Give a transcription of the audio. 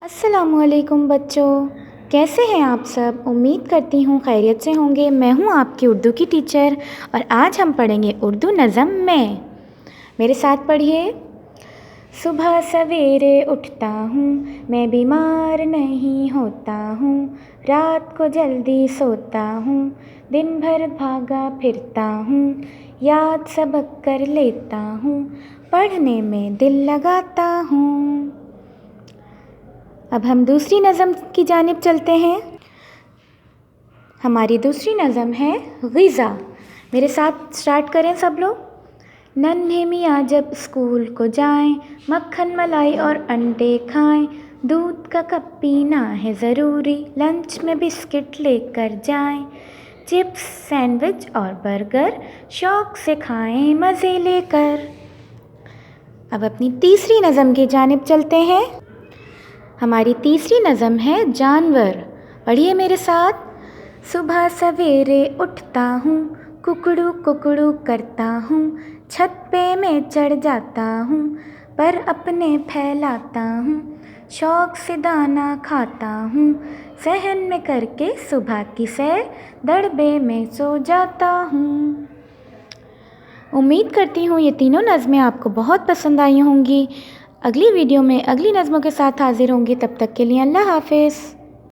अस्सलामुअलैकुम बच्चों, कैसे हैं आप सब। उम्मीद करती हूँ खैरियत से होंगे। मैं हूँ आपकी उर्दू की टीचर और आज हम पढ़ेंगे उर्दू नज़म में। मेरे साथ पढ़िए। सुबह सवेरे उठता हूँ, मैं बीमार नहीं होता हूँ, रात को जल्दी सोता हूँ, दिन भर भागा फिरता हूँ, याद सबक कर लेता हूँ, पढ़ने में दिल लगाता हूँ। अब हम दूसरी नज़म की जानिब चलते हैं। हमारी दूसरी नज़म है ग़िज़ा। मेरे साथ स्टार्ट करें सब लोग। नन्हे मियाँ जब स्कूल को जाएं, मक्खन मलाई और अंडे खाएं, दूध का कप पीना है ज़रूरी, लंच में बिस्किट लेकर जाएं, चिप्स सैंडविच और बर्गर शौक़ से खाएं मज़े लेकर। अब अपनी तीसरी नज़म की जानिब चलते हैं। हमारी तीसरी नज़म है जानवर। पढ़िए मेरे साथ। सुबह सवेरे उठता हूँ, कुकड़ू कुकड़ू करता हूँ, छत पे मैं चढ़ जाता हूँ, पर अपने फैलाता हूँ, शौक़ से दाना खाता हूँ, सहन में करके सुबह की सैर, दड़बे में सो जाता हूँ। उम्मीद करती हूँ ये तीनों नज़में आपको बहुत पसंद आई होंगी। अगली वीडियो में अगली नज़मों के साथ हाज़िर होंगी। तब तक के लिए अल्लाह हाफ़िज़।